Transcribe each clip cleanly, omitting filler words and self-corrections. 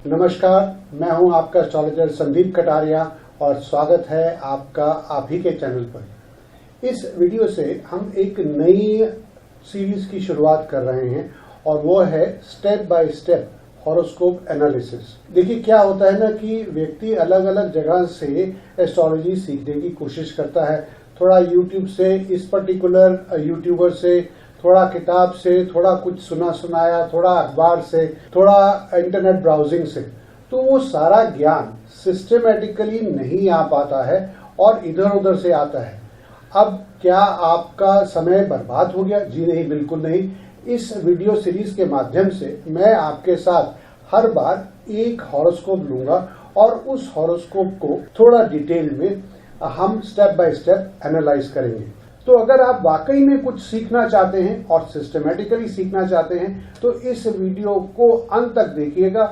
नमस्कार, मैं हूं आपका एस्ट्रोलॉजर संदीप कटारिया और स्वागत है आपका आप ही के चैनल पर। इस वीडियो से हम एक नई सीरीज की शुरुआत कर रहे हैं और वो है step by step horoscope analysis. देखिए क्या होता है ना कि व्यक्ति अलग अलग जगह से एस्ट्रोलॉजी सीखने की कोशिश करता है। थोड़ा यूट्यूब से, इस पर्टिकुलर यूट्यूबर से, थोड़ा किताब से, थोड़ा कुछ सुना सुनाया, थोड़ा अखबार से, थोड़ा इंटरनेट ब्राउजिंग से, तो वो सारा ज्ञान सिस्टमेटिकली नहीं आ पाता है और इधर उधर से आता है। अब क्या आपका समय बर्बाद हो गया? जी नहीं, बिल्कुल नहीं। इस वीडियो सीरीज के माध्यम से मैं आपके साथ हर बार एक हॉरोस्कोप लूंगा और उस हॉरोस्कोप को थोड़ा डिटेल में हम स्टेप बाय स्टेप एनालाइज करेंगे। तो अगर आप वाकई में कुछ सीखना चाहते हैं और सिस्टमेटिकली सीखना चाहते हैं तो इस वीडियो को अंत तक देखिएगा।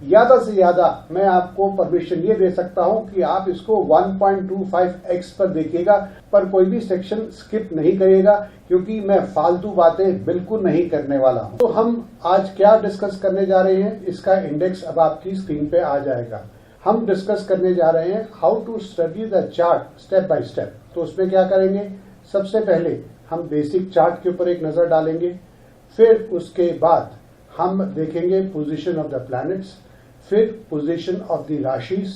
ज्यादा से ज्यादा मैं आपको परमिशन ये दे सकता हूं कि आप इसको 1.25x पर देखिएगा, पर कोई भी सेक्शन स्किप नहीं करिएगा क्योंकि मैं फालतू बातें बिल्कुल नहीं करने वाला हूं। तो हम आज क्या डिस्कस करने जा रहे हैं, इसका इंडेक्स अब आपकी स्क्रीन पे आ जाएगा। हम डिस्कस करने जा रहे हैं how to study the chart step by step. तो उसमें क्या करेंगे, सबसे पहले हम बेसिक चार्ट के ऊपर एक नजर डालेंगे, फिर उसके बाद हम देखेंगे पोजीशन ऑफ द प्लैनेट्स, फिर पोजीशन ऑफ द राशिज,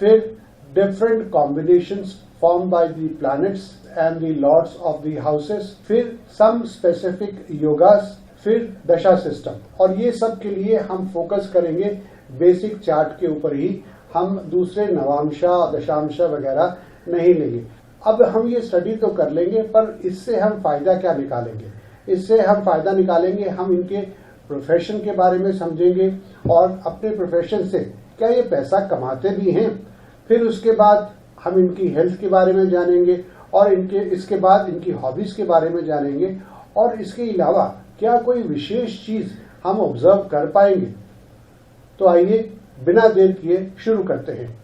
फिर different combinations form by the planets and the lords of the houses, फिर सम स्पेसिफिक योगास, फिर दशा सिस्टम। और ये सब के लिए हम फोकस करेंगे बेसिक चार्ट के ऊपर ही, हम दूसरे नवांशा दशांशा वगैरह नहीं लेंगे। अब हम ये स्टडी तो कर लेंगे, पर इससे हम फायदा क्या निकालेंगे? इससे हम फायदा निकालेंगे, हम इनके प्रोफेशन के बारे में समझेंगे और अपने प्रोफेशन से क्या ये पैसा कमाते भी हैं। फिर उसके बाद हम इनकी हेल्थ के बारे में जानेंगे और इसके बाद इनकी हॉबीज के बारे में जानेंगे और इसके अलावा क्या कोई विशेष चीज हम ऑब्जर्व कर पाएंगे। तो आइए बिना देर किए शुरू करते हैं।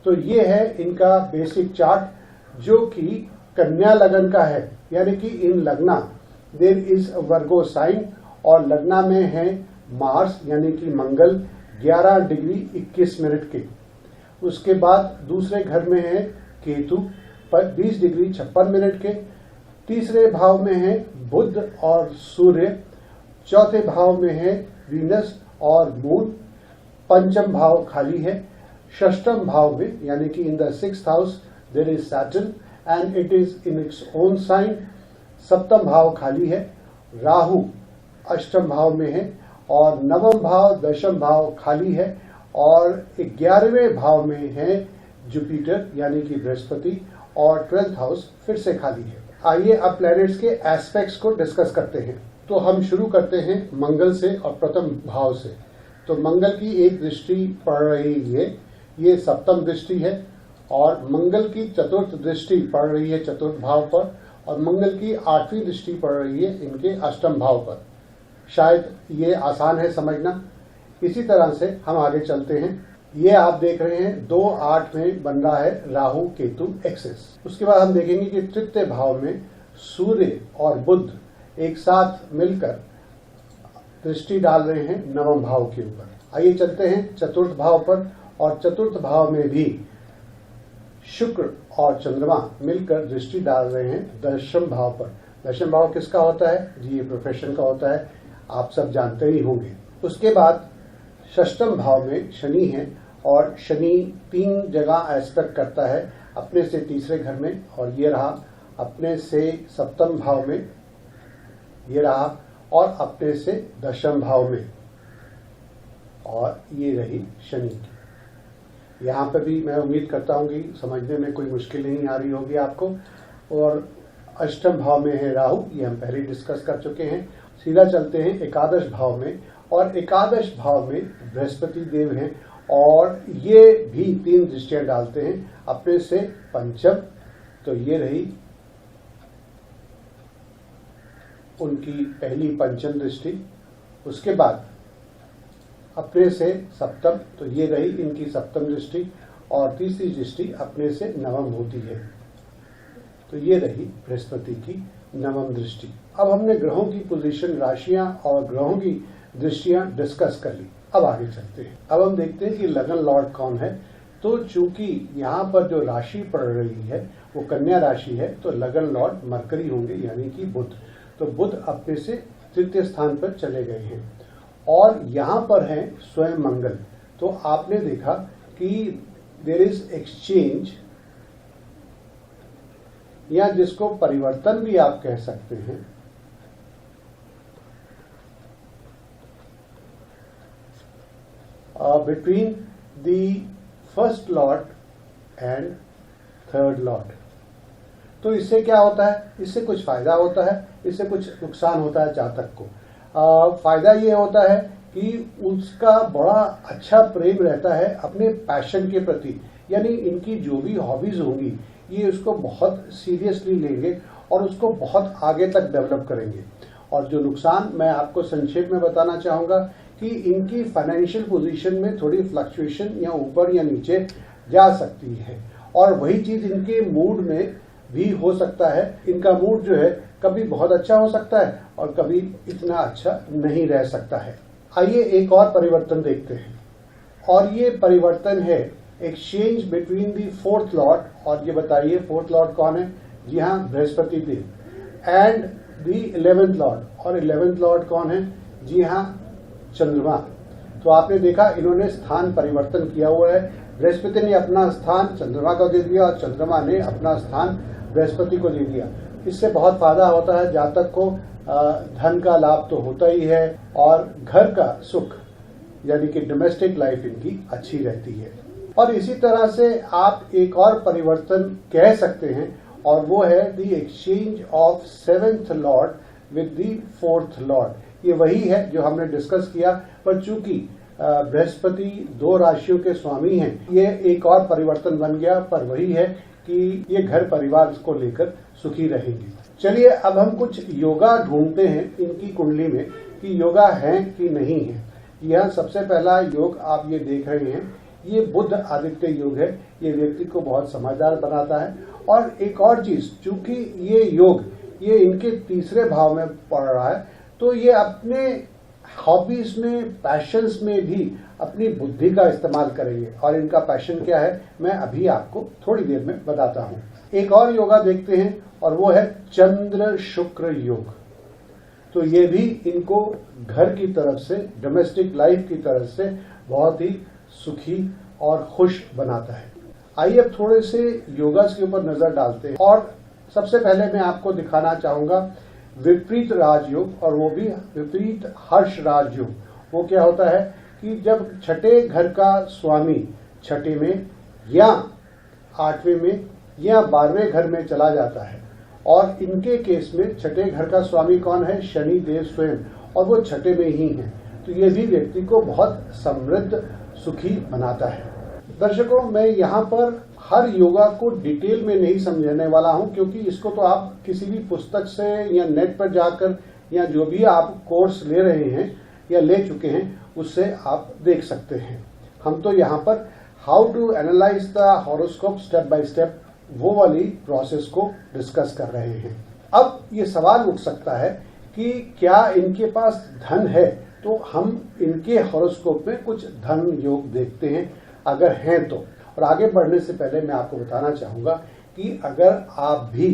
तो ये है इनका बेसिक चार्ट जो कि कन्या लगन का है, यानी कि इन लग्ना देर इज वर्गो साइन और लग्ना में है मार्स यानी कि मंगल 11 डिग्री 21 मिनट के। उसके बाद दूसरे घर में है केतु 20 डिग्री 56 मिनट के। तीसरे भाव में है बुध और सूर्य। चौथे भाव में है वीनस और मून। पंचम भाव खाली है। षष्ठम भाव में यानी कि in the 6th house there is Saturn and it is in its own sign। सप्तम भाव खाली है। राहु अष्टम भाव में है और नवम भाव दशम भाव खाली है और 11वें भाव में है जुपिटर यानी कि बृहस्पति और 12th हाउस फिर से खाली है। आइए अब प्लैनेट्स के एस्पेक्ट्स को डिस्कस करते हैं। तो हम शुरू करते हैं मंगल से और प्रथम भाव से। तो मंगल की एक दृष्टि पड़ रही है, ये सप्तम दृष्टि है, और मंगल की चतुर्थ दृष्टि पड़ रही है चतुर्थ भाव पर और मंगल की 8वीं दृष्टि पड़ रही है इनके अष्टम भाव पर। शायद ये आसान है समझना। इसी तरह से हम आगे चलते हैं। ये आप देख रहे हैं 2-8 में बन रहा है राहु केतु एक्सिस। उसके बाद हम देखेंगे कि तृतीय भाव में सूर्य और बुध एक साथ मिलकर दृष्टि डाल रहे हैं नवम भाव के ऊपर। आइए चलते हैं चतुर्थ भाव पर और चतुर्थ भाव में भी शुक्र और चंद्रमा मिलकर दृष्टि डाल रहे हैं दशम भाव पर। दशम भाव किसका होता है जी? ये प्रोफेशन का होता है, आप सब जानते ही होंगे। उसके बाद षष्ठम भाव में शनि है और शनि 3 जगह एस्पेक्ट करता है, अपने से तीसरे घर में और ये रहा, अपने से सप्तम भाव में ये रहा और अपने से दशम भाव में, और ये रही शनि की। यहाँ पे भी मैं उम्मीद करता हूँ कि समझने में कोई मुश्किल नहीं आ रही होगी आपको। और अष्टम भाव में है राहु, ये हम पहले डिस्कस कर चुके हैं। सीधा चलते हैं एकादश भाव में और एकादश भाव में बृहस्पति देव हैं और ये भी 3 दृष्टियां डालते हैं अपने से पंचम। तो ये रही उनकी पहली पंचम दृष्टि। उसके बाद अपने से सप्तम, तो ये रही इनकी सप्तम दृष्टि और तीसरी दृष्टि अपने से नवम होती है। तो ये रही बृहस्पति की नवम दृष्टि। अब हमने ग्रहों की पोजीशन, राशियां और ग्रहों की दृष्टियां डिस्कस कर ली। अब आगे चलते हैं। अब हम देखते हैं कि लगन लॉर्ड कौन है। तो चूंकि यहाँ पर जो राशि पड़ रही है वो कन्या राशि है, तो लगन लॉर्ड मरकरी होंगे, यानी कि बुध। तो बुध अपने से तृतीय स्थान पर चले गए हैं और यहाँ पर है स्वयं मंगल। तो आपने देखा कि देयर इज एक्सचेंज, या जिसको परिवर्तन भी आप कह सकते हैं, between the first Lord and third Lord. तो इससे क्या होता है, इससे कुछ फायदा होता है, इससे कुछ नुकसान होता है जातक को। फायदा ये होता है कि उसका बड़ा अच्छा प्रेम रहता है अपने पैशन के प्रति, यानी इनकी जो भी हॉबीज होंगी ये उसको बहुत सीरियसली लेंगे और उसको बहुत आगे तक डेवलप करेंगे। और जो नुकसान मैं आपको संक्षेप में बताना चाहूंगा कि इनकी फाइनेंशियल पोजीशन में थोड़ी फ्लक्चुएशन या ऊपर या नीचे जा सकती है, और वही चीज इनके मूड में भी हो सकता है। इनका मूड जो है कभी बहुत अच्छा हो सकता है और कभी इतना अच्छा नहीं रह सकता है। आइए एक और परिवर्तन देखते हैं, और ये परिवर्तन है exchange between the fourth Lord, और ये बताइए फोर्थ लॉर्ड कौन है? जी हाँ, बृहस्पति देव, एंड दी 11th लॉर्ड, और 11th लॉर्ड कौन है? जी हाँ, चंद्रमा। तो आपने देखा इन्होंने स्थान परिवर्तन किया हुआ है। बृहस्पति ने अपना स्थान चंद्रमा को दे दिया और चंद्रमा ने अपना स्थान बृहस्पति को दे दिया। इससे बहुत फायदा होता है जातक को, धन का लाभ तो होता ही है और घर का सुख यानी कि डोमेस्टिक लाइफ इनकी अच्छी रहती है। और इसी तरह से आप एक और परिवर्तन कह सकते हैं, और वो है the exchange of 7th Lord with the 4th Lord. ये वही है जो हमने डिस्कस किया, पर चूंकि बृहस्पति 2 राशियों के स्वामी हैं, ये एक और परिवर्तन बन गया, पर वही है कि ये घर परिवार को लेकर सुखी रहेंगे। चलिए अब हम कुछ योगा ढूंढते हैं इनकी कुंडली में कि योगा है कि नहीं है। यह सबसे पहला योग आप ये देख रहे हैं, ये बुध आदित्य योग है। ये व्यक्ति को बहुत समझदार बनाता है। और एक और चीज, चूंकि ये योग ये इनके तीसरे भाव में पड़ रहा है, तो ये अपने हॉबीज में, पैशंस में भी अपनी बुद्धि का इस्तेमाल करेंगे। और इनका पैशन क्या है मैं अभी आपको थोड़ी देर में बताता हूँ। एक और योगा देखते हैं, और वो है चंद्र शुक्र योग। तो ये भी इनको घर की तरफ से, डोमेस्टिक लाइफ की तरफ से बहुत ही सुखी और खुश बनाता है। आइए अब थोड़े से योगास के ऊपर नजर डालते हैं, और सबसे पहले मैं आपको दिखाना चाहूंगा विपरीत राजयोग, और वो भी विपरीत हर्ष राजयोग। वो क्या होता है कि जब छठे घर का स्वामी छठे में या 8वें में या 12वें घर में चला जाता है, और इनके केस में छठे घर का स्वामी कौन है? शनि देव स्वयं, और वो छठे में ही है। तो ये भी व्यक्ति को बहुत समृद्ध सुखी बनाता है। दर्शकों, मैं यहाँ पर हर योगा को डिटेल में नहीं समझाने वाला हूँ, क्योंकि इसको तो आप किसी भी पुस्तक से या नेट पर जाकर या जो भी आप कोर्स ले रहे हैं या ले चुके हैं उससे आप देख सकते हैं। हम तो यहाँ पर how to analyse the horoscope step by step वो वाली प्रोसेस को डिस्कस कर रहे हैं। अब ये सवाल उठ सकता है कि क्या इनके पास धन है? तो हम इनके हॉरोस्कोप में कुछ धन योग देखते हैं अगर हैं तो। और आगे बढ़ने से पहले मैं आपको बताना चाहूंगा कि अगर आप भी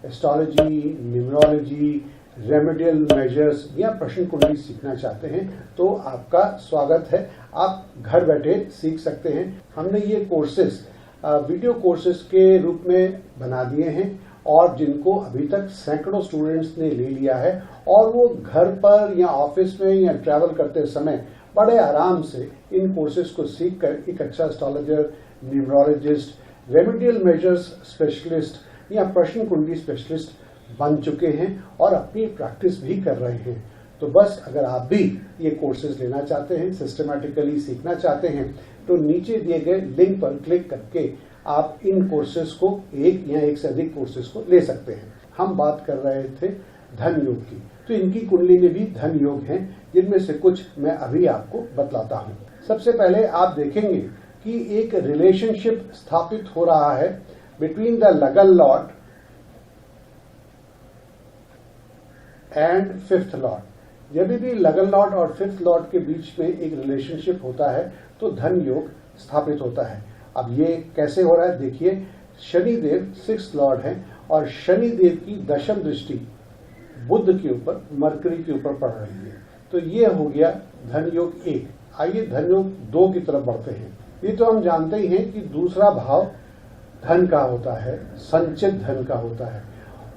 एस्ट्रोलॉजी, न्यूमरोलॉजी, रेमेडियल मेजर्स या प्रश्न कुंडली सीखना चाहते हैं तो आपका स्वागत है। आप घर बैठे सीख सकते हैं। हमने ये कोर्सेस वीडियो कोर्सेस के रूप में बना दिए हैं, और जिनको अभी तक सैकड़ों स्टूडेंट्स ने ले लिया है, और वो घर पर या ऑफिस में या ट्रैवल करते समय बड़े आराम से इन कोर्सेज को सीखकर एक अच्छा astrologer, numerologist, remedial measures specialist या प्रश्न कुंडली स्पेशलिस्ट बन चुके हैं और अपनी प्रैक्टिस भी कर रहे हैं। तो बस अगर आप भी ये कोर्सेज लेना चाहते हैं, सिस्टमैटिकली सीखना चाहते हैं, तो नीचे दिए गए लिंक पर क्लिक करके आप इन कोर्सेज को, एक या एक से अधिक कोर्सेज को ले सकते हैं। हम बात कर रहे थे धन योग की, तो इनकी कुंडली में भी धन योग हैं, जिनमें से कुछ मैं अभी आपको बतलाता हूँ। सबसे पहले आप देखेंगे कि एक रिलेशनशिप स्थापित हो रहा है बिटवीन द लगन लॉर्ड एंड 5th लॉर्ड। जब भी लगन लॉर्ड और फिफ्थ लॉर्ड के बीच में एक रिलेशनशिप होता है तो धन योग स्थापित होता है। अब ये कैसे हो रहा है देखिए, शनिदेव सिक्स्थ लॉर्ड हैं और शनिदेव की दशम दृष्टि बुध के ऊपर, मरकरी के ऊपर पड़ रही है। तो ये हो गया धन योग 1। आइए धन योग 2 की तरफ बढ़ते हैं। ये तो हम जानते ही हैं कि दूसरा भाव धन का होता है, संचित धन का होता है।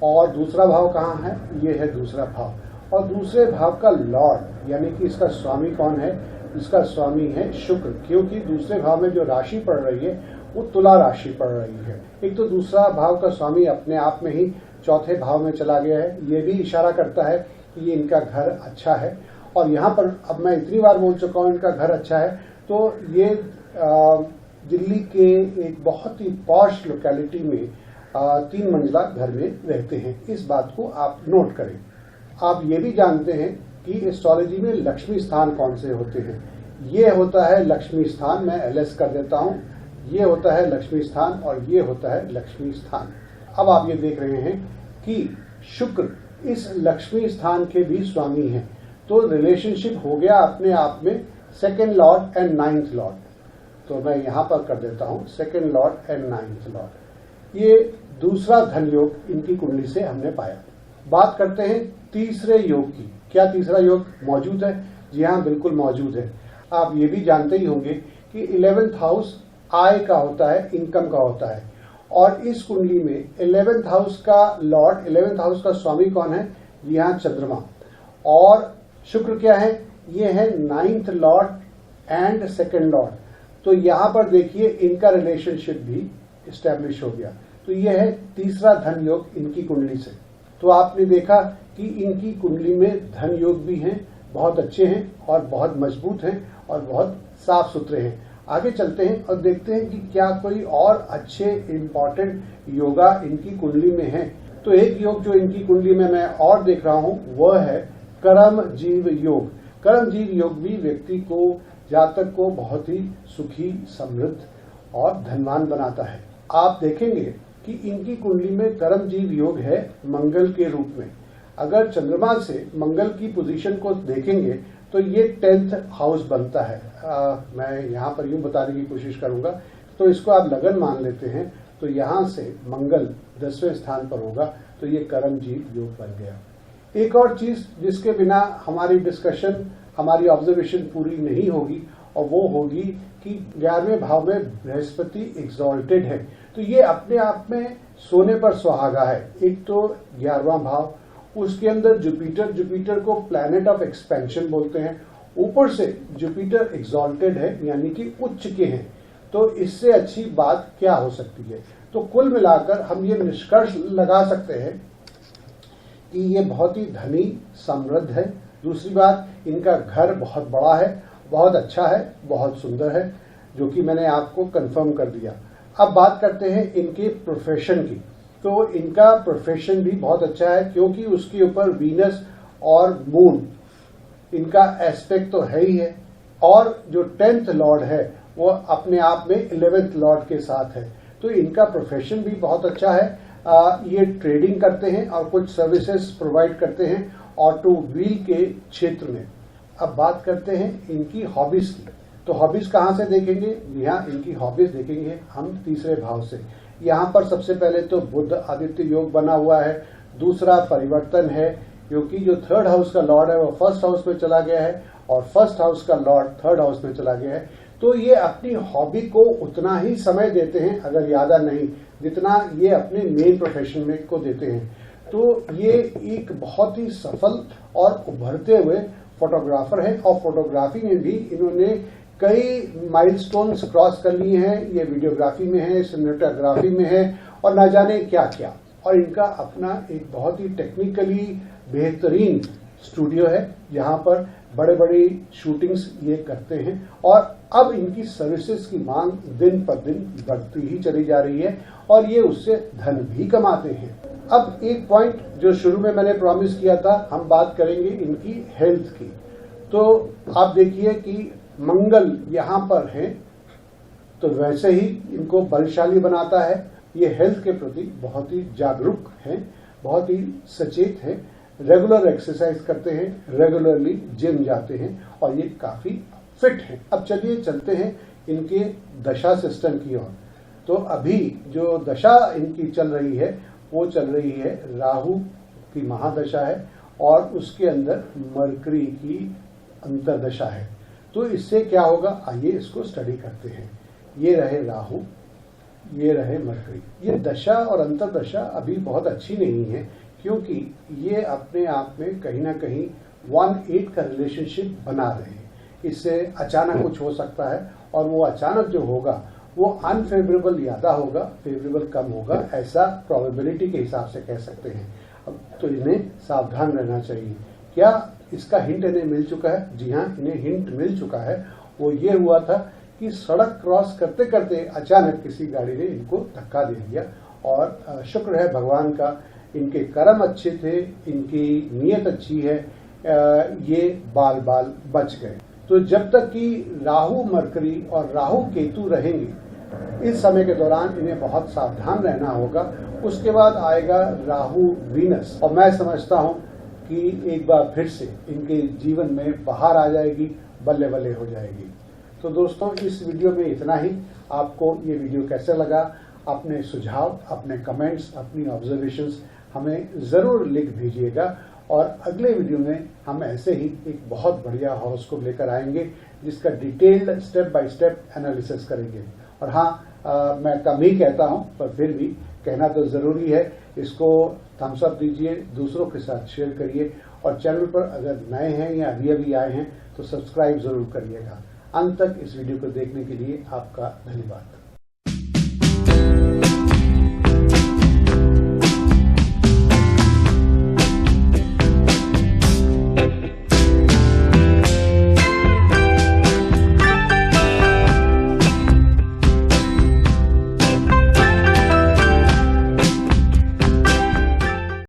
और दूसरा भाव कहाँ है? ये है दूसरा भाव। और दूसरे भाव का लॉर्ड यानी कि इसका स्वामी कौन है? इसका स्वामी है शुक्र, क्योंकि दूसरे भाव में जो राशि पड़ रही है वो तुला राशि पड़ रही है। एक तो दूसरा भाव का स्वामी अपने आप में ही चौथे भाव में चला गया है। ये भी इशारा करता है कि ये इनका घर अच्छा है। और यहाँ पर अब मैं इतनी बार बोल चुका हूँ इनका घर अच्छा है, तो ये दिल्ली के एक बहुत ही पॉश लोकेलिटी में 3 मंजिला घर में रहते हैं। इस बात को आप नोट करें। आप ये भी जानते हैं कि एस्ट्रोलॉजी में लक्ष्मी स्थान कौन से होते हैं। ये होता है लक्ष्मी स्थान, मैं एलएस कर देता हूँ। ये होता है लक्ष्मी स्थान और ये होता है लक्ष्मी स्थान। अब आप ये देख रहे हैं कि शुक्र इस लक्ष्मी स्थान के भी स्वामी हैं, तो रिलेशनशिप हो गया अपने आप में second Lord and 9th Lord. तो मैं यहां पर कर देता हूं second Lord and 9th Lord. ये दूसरा धन योग इनकी कुंडली से हमने पाया। बात करते हैं तीसरे योग की। क्या तीसरा योग मौजूद है? जी हाँ, बिल्कुल मौजूद है। आप ये भी जानते ही होंगे कि 11th हाउस आय का होता है, इनकम का होता है। और इस कुंडली में 11th हाउस का लॉर्ड, 11th हाउस का स्वामी कौन है? यहाँ चंद्रमा। और शुक्र क्या है? ये है 9th Lord and second Lord. तो यहां पर देखिए इनका रिलेशनशिप भी स्टैब्लिश हो गया। तो ये है तीसरा धन योग इनकी कुंडली से। तो आपने देखा कि इनकी कुंडली में धन योग भी हैं, बहुत अच्छे हैं और बहुत मजबूत हैं और बहुत साफ सुथरे हैं। आगे चलते हैं और देखते हैं कि क्या कोई और अच्छे इंपॉर्टेंट योगा इनकी कुंडली में है। तो एक योग जो इनकी कुंडली में मैं और देख रहा हूं वह है कर्म जीव योग। कर्म जीव योग भी व्यक्ति को, जातक को बहुत ही सुखी, समृद्ध और धनवान बनाता है। आप देखेंगे कि इनकी कुंडली में कर्म जीव योग है मंगल के रूप में। अगर चंद्रमा से मंगल की पोजीशन को देखेंगे तो ये 10th हाउस बनता है। मैं यहाँ पर यूं बताने की कोशिश करूंगा, तो इसको आप लगन मान लेते हैं, तो यहाँ से मंगल 10वें स्थान पर होगा, तो ये कर्म जीव योग बन गया। एक और चीज जिसके बिना हमारी डिस्कशन, हमारी ऑब्जर्वेशन पूरी नहीं होगी, और वो होगी कि 11वें भाव में बृहस्पति एक्सॉल्टेड है। तो ये अपने आप में सोने पर सुहागा है। एक तो 11वां भाव, उसके अंदर जुपिटर को प्लैनेट ऑफ एक्सपेंशन बोलते हैं। ऊपर से जुपिटर एक्सॉल्टेड है यानी कि उच्च के हैं। तो इससे अच्छी बात क्या हो सकती है? तो कुल मिलाकर हम ये निष्कर्ष लगा सकते हैं कि ये बहुत ही धनी, समृद्ध है। दूसरी बात, इनका घर बहुत बड़ा है, बहुत अच्छा है, बहुत सुंदर है, जो कि मैंने आपको कंफर्म कर दिया। अब बात करते हैं इनके प्रोफेशन की। तो इनका प्रोफेशन भी बहुत अच्छा है, क्योंकि उसके ऊपर वीनस और मून, इनका एस्पेक्ट तो है ही है। और जो 10th लॉर्ड है वो अपने आप में 11th लॉर्ड के साथ है। तो इनका प्रोफेशन भी बहुत अच्छा है। ये ट्रेडिंग करते हैं और कुछ सर्विसेज प्रोवाइड करते हैं ऑटोमोबाइल के क्षेत्र में। अब बात करते हैं इनकी हॉबीज की। तो हॉबीज कहाँ से देखेंगे? यहाँ इनकी हॉबीज देखेंगे हम तीसरे भाव से। यहाँ पर सबसे पहले तो बुध आदित्य योग बना हुआ है। दूसरा परिवर्तन है, क्योंकि जो 3rd हाउस का लॉर्ड है वो 1st हाउस में चला गया है और 1st हाउस का लॉर्ड 3rd हाउस में चला गया है। तो ये अपनी हॉबी को उतना ही समय देते हैं, अगर ज्यादा नहीं, जितना ये अपने मेन प्रोफेशन में को देते हैं। तो ये एक बहुत ही सफल और उभरते हुए फोटोग्राफर है और फोटोग्राफी में भी इन्होंने कई माइलस्टोन्स क्रॉस कर लिए हैं। ये वीडियोग्राफी में है, सिनेमेटोग्राफी में है और ना जाने क्या क्या। और इनका अपना एक बहुत ही टेक्निकली बेहतरीन स्टूडियो है, जहां पर बड़े बड़ी शूटिंग्स ये करते हैं। और अब इनकी सर्विसेज की मांग दिन पर दिन बढ़ती ही चली जा रही है और ये उससे धन भी कमाते हैं। अब एक पॉइंट जो शुरू में मैंने प्रॉमिस किया था, हम बात करेंगे इनकी हेल्थ की। तो आप देखिए कि मंगल यहाँ पर है, तो वैसे ही इनको बलशाली बनाता है। ये हेल्थ के प्रति बहुत ही जागरूक हैं, बहुत ही सचेत हैं। रेगुलर एक्सरसाइज करते हैं, रेगुलरली जिम जाते हैं और ये काफी फिट हैं। अब चलिए चलते हैं इनके दशा सिस्टम की ओर। तो अभी जो दशा इनकी चल रही है वो चल रही है राहु की महादशा है और उसके अंदर मरकरी की अंतरदशा है। तो इससे क्या होगा, आइए इसको स्टडी करते हैं। ये रहे राहु, ये रहे मरकरी। ये दशा और अंतरदशा अभी बहुत अच्छी नहीं है क्योंकि ये अपने आप में कहीं ना कहीं 1-8 का रिलेशनशिप बना रहे हैं। इससे अचानक कुछ हो सकता है और वो अचानक जो होगा वो अनफेवरेबल ज्यादा होगा, फेवरेबल कम होगा, ऐसा प्रोबेबिलिटी के हिसाब से कह सकते हैं। अब तो इन्हें सावधान रहना चाहिए। क्या इसका हिंट इन्हें मिल चुका है? जी हाँ, इन्हें हिंट मिल चुका है। वो ये हुआ था कि सड़क क्रॉस करते करते अचानक किसी गाड़ी ने इनको धक्का दे दिया और शुक्र है भगवान का, इनके कर्म अच्छे थे, इनकी नीयत अच्छी है, ये बाल बाल बच गए। तो जब तक कि राहु मरकरी और राहु केतु रहेंगे इस समय के दौरान इन्हें बहुत सावधान रहना होगा। उसके बाद आएगा राहु वीनस और मैं समझता हूं कि एक बार फिर से इनके जीवन में बाहर आ जाएगी, बल्ले बल्ले हो जाएगी। तो दोस्तों, इस वीडियो में इतना ही। आपको ये वीडियो कैसे लगा? अपने सुझाव, अपने कमेंट्स, अपनी ऑब्जर्वेशंस हमें जरूर लिख भेजिएगा और अगले वीडियो में हम ऐसे ही एक बहुत बढ़िया हॉरोस्कोप लेकर आएंगे जिसका detailed step by step analysis करेंगे। और हाँ, मैं कम ही कहता हूं पर फिर भी कहना तो जरूरी है। इसको थम्स अप दीजिए, दूसरों के साथ शेयर करिए और चैनल पर अगर नए हैं या अभी आए हैं तो सब्सक्राइब जरूर करिएगा। अंत तक इस वीडियो को देखने के लिए आपका धन्यवाद।